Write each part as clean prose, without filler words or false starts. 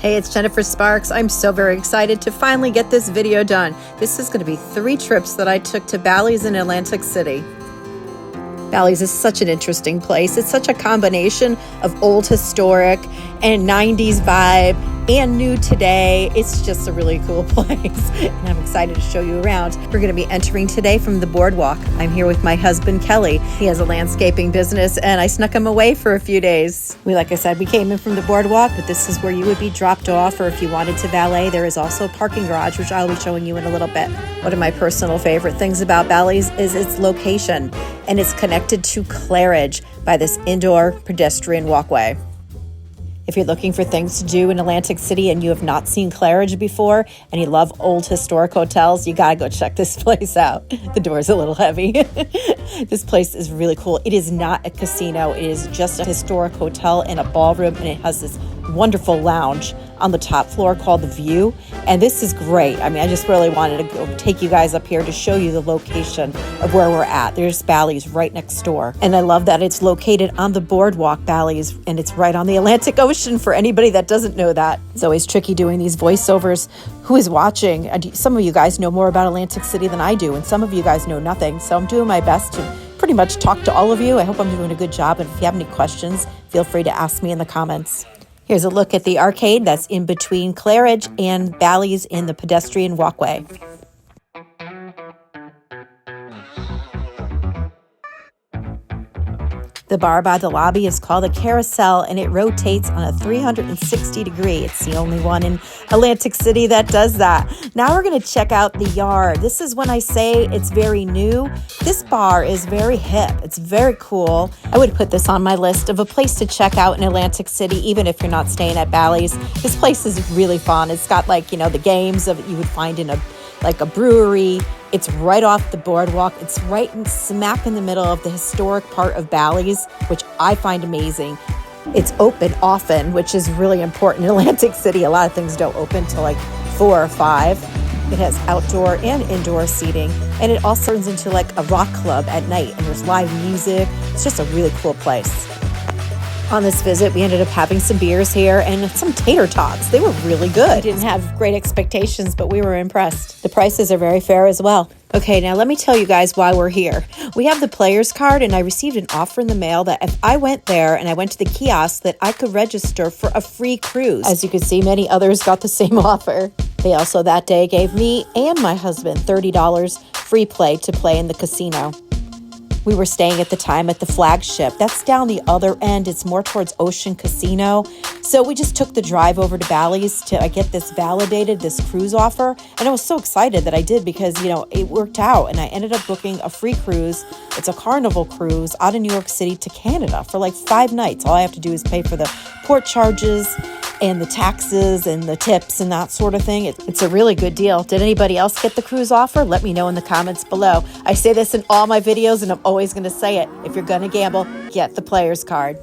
Hey, it's Jennifer Sparks. I'm so very excited to finally get this video done. This is going to be 3 trips that I took to Ballys in Atlantic City. Ballys is such an interesting place. It's such a combination of old historic and 90s vibe and new today. It's just a really cool place and I'm excited to show you around. We're going to be entering today from the boardwalk. I'm here with my husband Kelly. He has a landscaping business and I snuck him away for a few days. Like I said, we came in from the boardwalk, but this is where you would be dropped off, or if you wanted to valet, there is also a parking garage, which I'll be showing you in a little bit. One of my personal favorite things about Ballys is its location, and it's connected to Claridge by this indoor pedestrian walkway. If you're looking for things to do in Atlantic City and you have not seen Claridge before and you love old historic hotels, you gotta go check this place out. The door's a little heavy. This place is really cool. It is not a casino. It is just a historic hotel and a ballroom, and it has this wonderful lounge on the top floor called The View. And this is great. I mean, I just really wanted to go take you guys up here to show you the location of where we're at. There's Ballys right next door. And I love that it's located on the boardwalk, Ballys, and it's right on the Atlantic Ocean for anybody that doesn't know that. It's always tricky doing these voiceovers. Who is watching? Some of you guys know more about Atlantic City than I do, and some of you guys know nothing. So I'm doing my best to pretty much talk to all of you. I hope I'm doing a good job. And if you have any questions, feel free to ask me in the comments. Here's a look at the arcade that's in between Claridge and Ballys in the pedestrian walkway. The bar by the lobby is called a Carousel, and it rotates on a 360 degree. It's the only one in Atlantic City that does that. Now we're going to check out the yard. This is when I say it's very new. This bar is very hip. It's very cool. I would put this on my list of a place to check out in Atlantic City, even if you're not staying at Ballys. This place is really fun. It's got the games of you would find in a brewery. It's right off the boardwalk. It's right smack in the middle of the historic part of Ballys, which I find amazing. It's open often, which is really important in Atlantic City. A lot of things don't open till 4 or 5. It has outdoor and indoor seating, and it also turns into a rock club at night, and there's live music. It's just a really cool place. On this visit, we ended up having some beers here and some tater tots. They were really good. We didn't have great expectations, but we were impressed. The prices are very fair as well. Okay, now let me tell you guys why we're here. We have the player's card, and I received an offer in the mail that if I went there and I went to the kiosk, that I could register for a free cruise. As you can see, many others got the same offer. They also that day gave me and my husband $30 free play to play in the casino. We were staying at the time at the flagship. That's down the other end. It's more towards Ocean Casino. So we just took the drive over to Ballys to get this validated, this cruise offer. And I was so excited that I did because, it worked out. And I ended up booking a free cruise. It's a Carnival cruise out of New York City to Canada for 5 nights. All I have to do is pay for the port charges and the taxes and the tips and that sort of thing. It's a really good deal. Did anybody else get the cruise offer? Let me know in the comments below. I say this in all my videos, and I'm always going to say it. If you're going to gamble, get the player's card.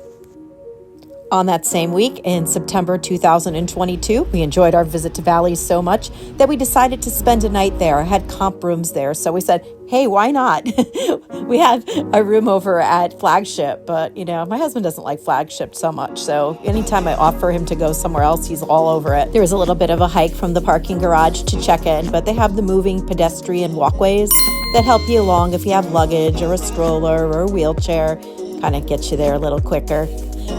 On that same week, in September 2022, we enjoyed our visit to Ballys so much that we decided to spend a night there. I had comp rooms there, so we said, hey, why not? We had a room over at Flagship, but, my husband doesn't like Flagship so much, so anytime I offer him to go somewhere else, he's all over it. There was a little bit of a hike from the parking garage to check in, but they have the moving pedestrian walkways that help you along if you have luggage or a stroller or a wheelchair, kind of get you there a little quicker.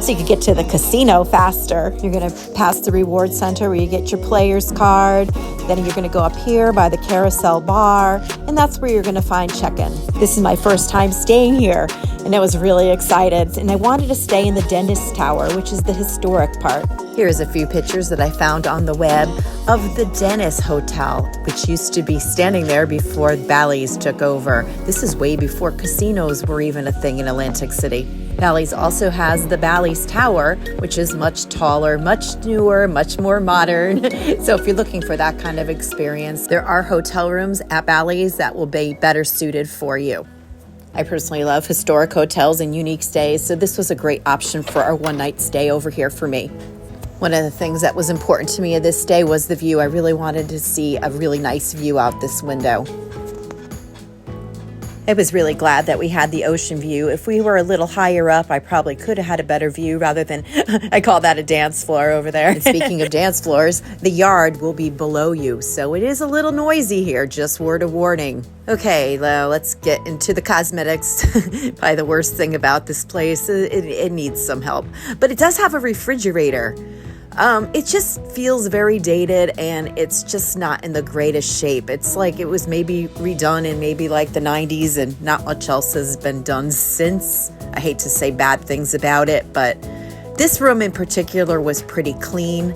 So you can get to the casino faster. You're going to pass the reward center where you get your player's card. Then you're going to go up here by the Carousel Bar, and that's where you're going to find check-in. This is my first time staying here, and I was really excited. And I wanted to stay in the Dentist Tower, which is the historic part. Here's a few pictures that I found on the web of the Dentist Hotel, which used to be standing there before Ballys took over. This is way before casinos were even a thing in Atlantic City. Ballys also has the Ballys Tower, which is much taller, much newer, much more modern. So if you're looking for that kind of experience, there are hotel rooms at Ballys that will be better suited for you. I personally love historic hotels and unique stays, so this was a great option for our one-night stay over here for me. One of the things that was important to me of this stay was the view. I really wanted to see a really nice view out this window. I was really glad that we had the ocean view. If we were a little higher up, I probably could have had a better view rather than, I call that a dance floor over there. And speaking of dance floors, the yard will be below you, so it is a little noisy here, just word of warning. Okay, let's get into the cosmetics. Probably the worst thing about this place, it needs some help. But it does have a refrigerator. It just feels very dated and it's just not in the greatest shape. It's like it was maybe redone in maybe like the 90s and not much else has been done since. I hate to say bad things about it, but this room in particular was pretty clean.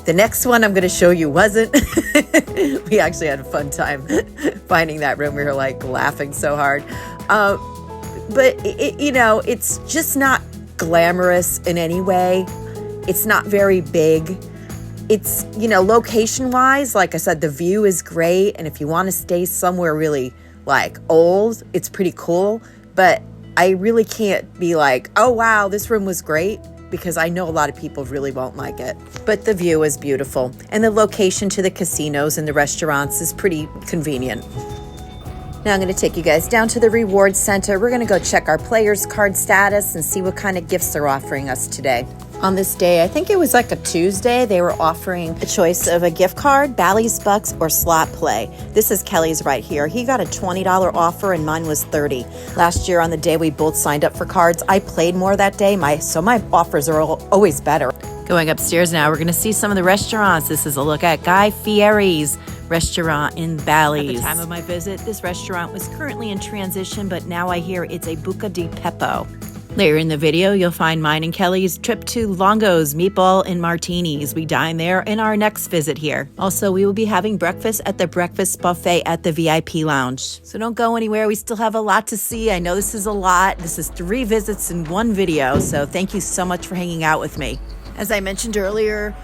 The next one I'm going to show you wasn't. We actually had a fun time finding that room. We were like laughing so hard. But it's just not glamorous in any way. It's not very big. It's, location-wise, like I said, the view is great. And if you want to stay somewhere really, like, old, it's pretty cool. But I really can't be like, oh, wow, this room was great, because I know a lot of people really won't like it. But the view is beautiful. And the location to the casinos and the restaurants is pretty convenient. Now I'm going to take you guys down to the reward center. We're going to go check our players' card status and see what kind of gifts they're offering us today. On this day, I think it was like a Tuesday, they were offering a choice of a gift card, Ballys Bucks, or slot play. This is Kelly's right here. He got a $20 offer and mine was $30. Last year on the day we both signed up for cards, I played more that day, so my offers are always better. Going upstairs now, we're going to see some of the restaurants. This is a look at Guy Fieri's restaurant in Ballys. At the time of my visit, this restaurant was currently in transition, but now I hear it's a Buca di Beppo. Later in the video, you'll find mine and Kelly's trip to Longo's Meatball and Martinis. We dine there in our next visit here. Also, we will be having breakfast at the breakfast buffet at the VIP lounge. So don't go anywhere. We still have a lot to see. I know this is a lot. This is 3 visits in 1 video. So thank you so much for hanging out with me. As I mentioned earlier,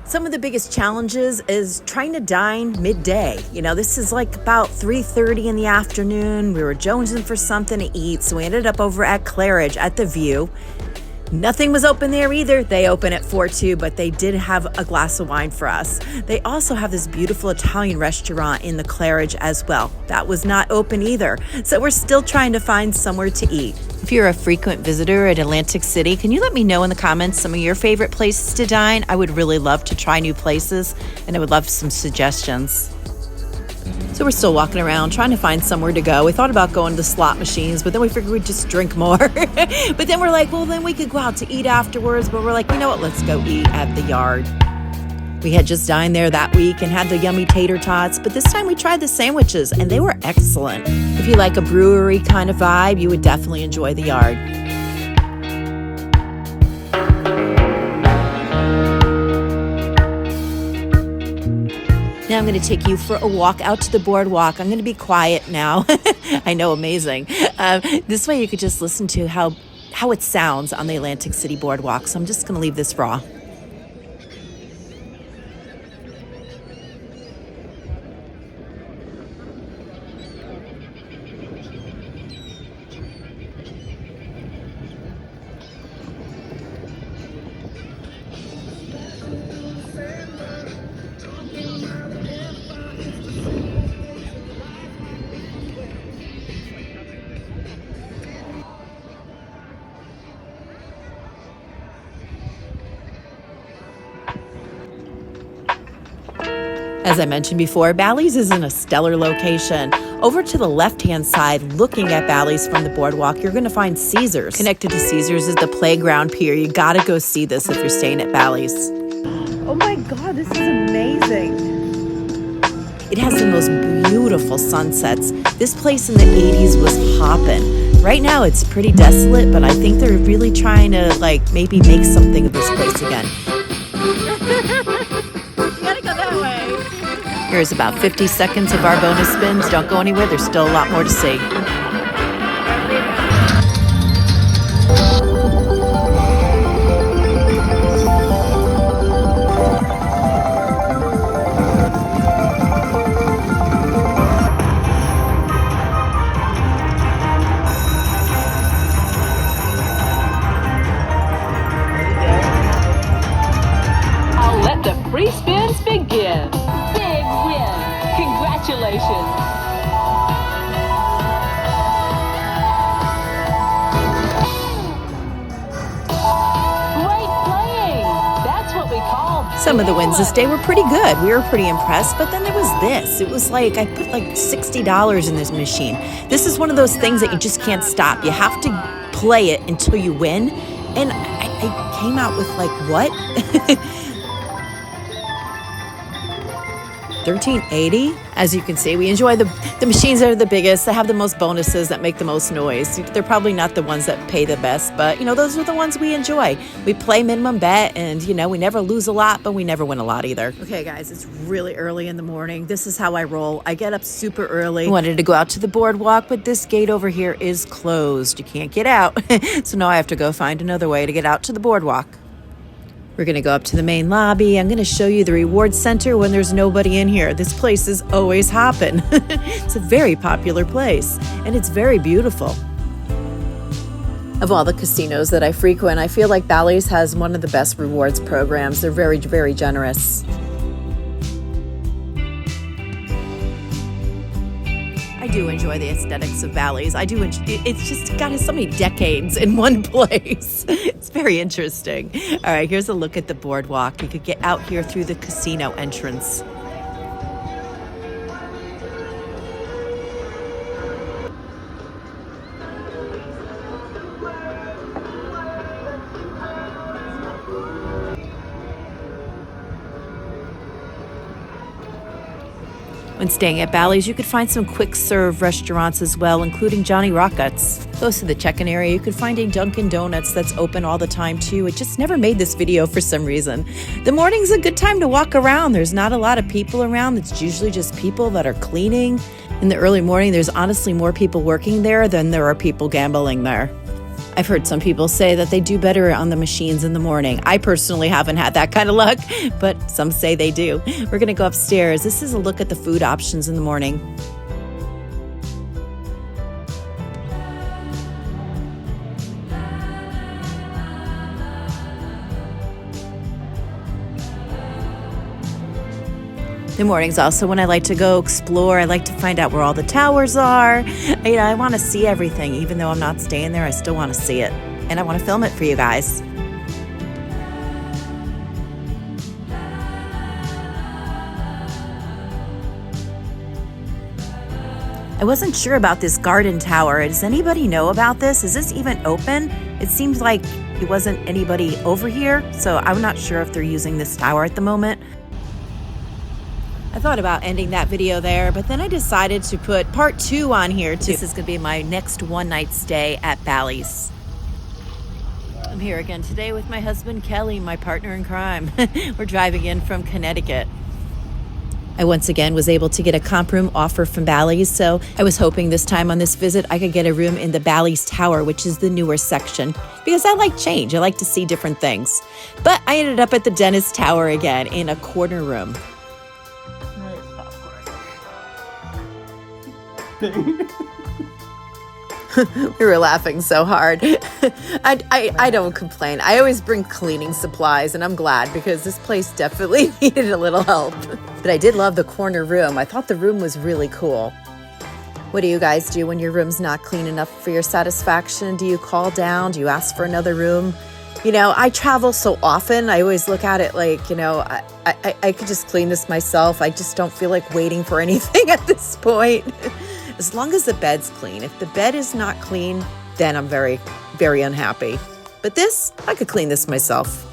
some of the biggest challenges is trying to dine midday. This is like about 3:30 in the afternoon. We were jonesing for something to eat, so we ended up over at Claridge at the View. Nothing was open there either. They open at 4 too, but they did have a glass of wine for us. They also have this beautiful Italian restaurant in the Claridge as well. That was not open either. So we're still trying to find somewhere to eat. If you're a frequent visitor at Atlantic City, can you let me know in the comments some of your favorite places to dine? I would really love to try new places, and I would love some suggestions. So we're still walking around trying to find somewhere to go. We thought about going to the slot machines, but then we figured we'd just drink more. But then we're like, well, then we could go out to eat afterwards. But we're like, you know what? Let's go eat at the Yard. We had just dined there that week and had the yummy tater tots, but this time we tried the sandwiches and they were excellent. If you like a brewery kind of vibe, you would definitely enjoy the Yard. Now I'm going to take you for a walk out to the boardwalk. I'm going to be quiet now. I know, amazing. This way you could just listen to how it sounds on the Atlantic City boardwalk. So I'm just going to leave this raw. As I mentioned before, Ballys is in a stellar location. Over to the left-hand side, looking at Ballys from the boardwalk, you're going to find Caesars. Connected to Caesars is the playground pier. You got to go see this if you're staying at Ballys. Oh my God, this is amazing. It has the most beautiful sunsets. This place in the 80s was hopping. Right now, it's pretty desolate, but I think they're really trying to, maybe make something of this place again. Here's about 50 seconds of our bonus spins. Don't go anywhere. There's still a lot more to see. I'll let the free spins begin. Congratulations! Some of the wins this day were pretty good. We were pretty impressed, but then there was this. It was like, I put like $60 in this machine. This is one of those things that you just can't stop. You have to play it until you win. And I came out with like, what? $13.80. As you can see, we enjoy the machines that are the biggest, that have the most bonuses, that make the most noise. They're probably not the ones that pay the best, but those are the ones we enjoy. We play minimum bet, and we never lose a lot, but we never win a lot either. Okay guys, it's really early in the morning. This is how I roll. I get up super early. I wanted to go out to the boardwalk, but this gate over here is closed. You can't get out. So now I have to go find another way to get out to the boardwalk. We're going to go up to the main lobby. I'm going to show you the reward center when there's nobody in here. This place is always hopping. It's a very popular place, and it's very beautiful. Of all the casinos that I frequent, I feel like Ballys has one of the best rewards programs. They're very, very generous. I do enjoy the aesthetics of Ballys. I do. It's just got so many decades in one place. It's very interesting. All right, here's a look at the boardwalk. You could get out here through the casino entrance. When staying at Ballys, you could find some quick-serve restaurants as well, including Johnny Rockets. Close to the check-in area, you could find a Dunkin' Donuts that's open all the time, too. It just never made this video for some reason. The morning's a good time to walk around. There's not a lot of people around. It's usually just people that are cleaning. In the early morning, there's honestly more people working there than there are people gambling there. I've heard some people say that they do better on the machines in the morning. I personally haven't had that kind of luck, but some say they do. We're going to go upstairs. This is a look at the food options in the morning. The morning's also when I like to go explore. I like to find out where all the towers are. I want to see everything. Even though I'm not staying there, I still want to see it. And I want to film it for you guys. I wasn't sure about this garden tower. Does anybody know about this? Is this even open? It seems like it wasn't anybody over here, so I'm not sure if they're using this tower at the moment. I thought about ending that video there, but then I decided to put part 2 on here too. This is going to be my next one-night stay at Ballys. I'm here again today with my husband, Kelly, my partner in crime. We're driving in from Connecticut. I once again was able to get a comp room offer from Ballys, so I was hoping this time on this visit I could get a room in the Ballys Tower, which is the newer section, because I like change. I like to see different things. But I ended up at the Dentist Tower again in a corner room. We were laughing so hard. I don't complain. I always bring cleaning supplies, and I'm glad because this place definitely needed a little help. But I did love the corner room. I thought the room was really cool. What do you guys do when your room's not clean enough for your satisfaction? Do you call down? Do you ask for another room? I travel so often. I always look at it like, I could just clean this myself. I just don't feel like waiting for anything at this point. As long as the bed's clean. If the bed is not clean, then I'm very, very unhappy. But this, I could clean this myself.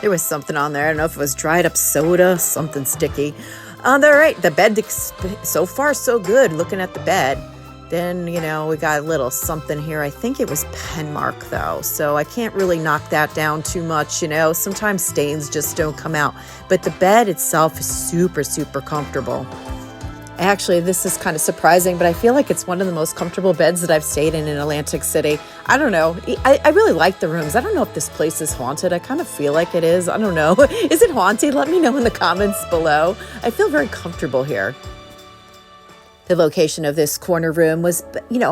There was something on there. I don't know if it was dried up soda, something sticky. All right, the bed, so far so good looking at the bed. Then, we got a little something here. I think it was pen mark though, so I can't really knock that down too much, Sometimes stains just don't come out. But the bed itself is super, super comfortable. Actually, this is kind of surprising, but I feel like it's one of the most comfortable beds that I've stayed in Atlantic City. I don't know. I really like the rooms. I don't know if this place is haunted. I kind of feel like it is. I don't know. Is it haunted? Let me know in the comments below. I feel very comfortable here. The location of this corner room was,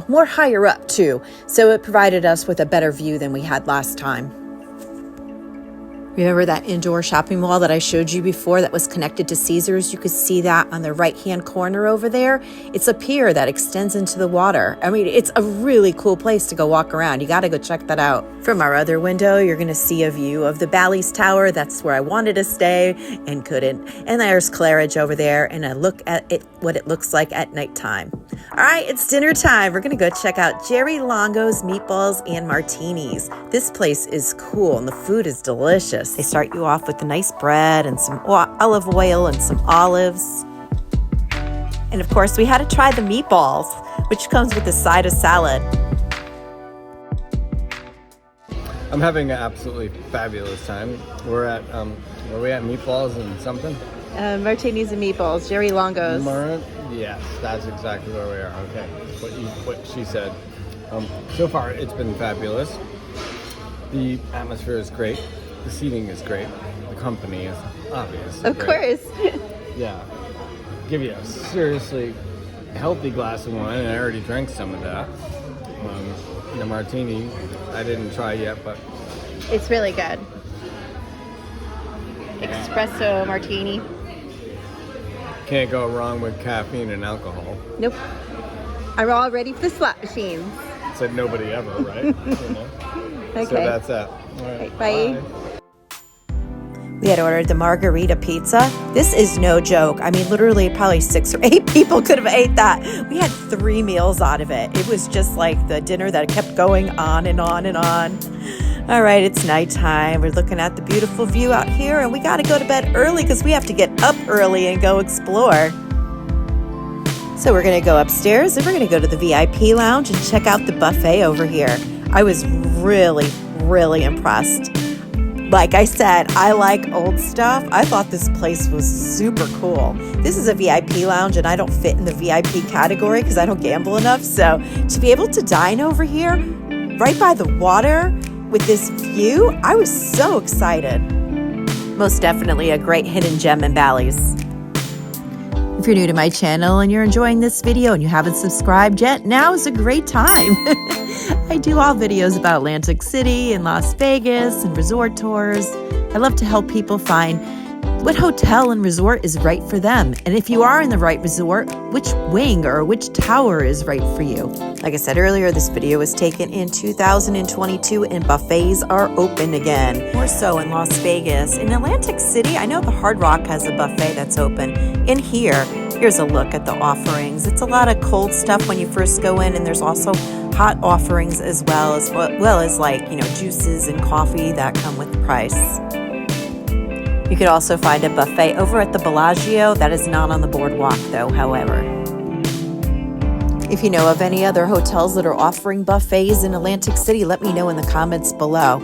more higher up too, so it provided us with a better view than we had last time. Remember that indoor shopping mall that I showed you before that was connected to Caesars? You could see that on the right-hand corner over there. It's a pier that extends into the water. I mean, it's a really cool place to go walk around. You got to go check that out. From our other window, you're going to see a view of the Ballys Tower. That's where I wanted to stay and couldn't. And there's Claridge over there, and a look at it, what it looks like at nighttime. All right, it's dinner time. We're going to go check out Jerry Longo's Meatballs and Martinis. This place is cool, and the food is delicious. They start you off with a nice bread and some olive oil and some olives. And of course, we had to try the meatballs, which comes with a side of salad. I'm having an absolutely fabulous time. We're at, where are we at? Meatballs and something? Martinis and meatballs, Jerry Longo's. Yes, that's exactly where we are. Okay, what she said. So far, it's been fabulous. The atmosphere is great. The seating is great. The company is obviously Of great. course. Yeah. Give you a seriously healthy glass of wine, and I already drank some of that. The martini, I didn't try yet, but It's really good. Espresso martini. can't go wrong with caffeine and alcohol. Nope. I'm all ready for the slot machines. Said nobody ever, right? You know? Okay. So that's that. All right. Bye. We had ordered the margarita pizza. This is no joke. I mean, literally probably 6 or 8 people could have ate that. We had 3 meals out of it. It was just like the dinner that kept going on and on and on. All right, it's nighttime. We're looking at the beautiful view out here, and we got to go to bed early because we have to get up early and go explore. So we're going to go upstairs, and we're going to go to the VIP lounge and check out the buffet over here. I was really, really impressed. Like I said, I like old stuff. I thought this place was super cool. This is a VIP lounge, and I don't fit in the VIP category because I don't gamble enough. So to be able to dine over here, right by the water, with this view, I was so excited. Most definitely a great hidden gem in Ballys. If you're new to my channel and you're enjoying this video and you haven't subscribed yet, now is a great time. I do all videos about Atlantic City and Las Vegas and resort tours. I love to help people find what hotel and resort is right for them. And if you are in the right resort, which wing or which tower is right for you. Like I said earlier, this video was taken in 2022 and buffets are open again. More so in Las Vegas. In Atlantic City, I know the Hard Rock has a buffet that's open. In here, here's a look at the offerings. It's a lot of cold stuff when you first go in, and there's also hot offerings as well as like, you know, juices and coffee that come with the price. You could also find a buffet over at the Bellagio. That is not on the boardwalk though, however. If you know of any other hotels that are offering buffets in Atlantic City, let me know in the comments below.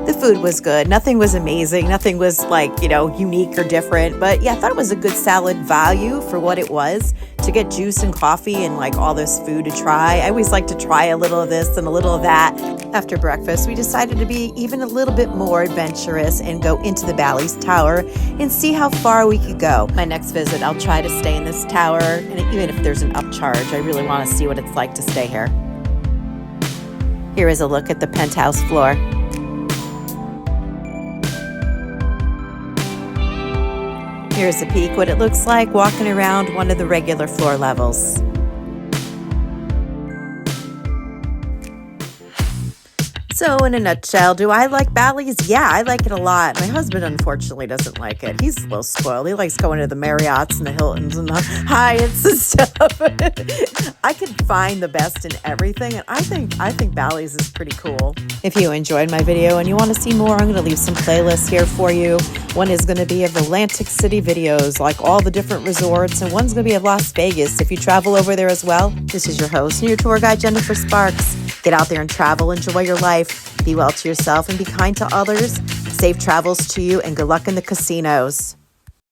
The food was good. Nothing was amazing. Nothing was like, you know, unique or different. But yeah, I thought it was a good salad value for what it was. To get juice and coffee and like all this food to try. I always like to try a little of this and a little of that. After breakfast, we decided to be even a little bit more adventurous and go into the Ballys Tower and see how far we could go. My next visit, I'll try to stay in this tower, and even if there's an upcharge, I really want to see what it's like to stay here. Here is a look at the penthouse floor. Here's a peek what it looks like walking around one of the regular floor levels. So in a nutshell, do I like Ballys? Yeah, I like it a lot. My husband unfortunately doesn't like it. He's a little spoiled. He likes going to the Marriotts and the Hiltons and the Hyatts and stuff. I can find the best in everything, and I think Ballys is pretty cool. If you enjoyed my video and you want to see more, I'm going to leave some playlists here for you. One is going to be of Atlantic City videos, like all the different resorts, and one's going to be of Las Vegas if you travel over there as well. This is your host and your tour guide, Jennifer Sparks. Get out there and travel, enjoy your life, be well to yourself, and be kind to others. Safe travels to you, and good luck in the casinos.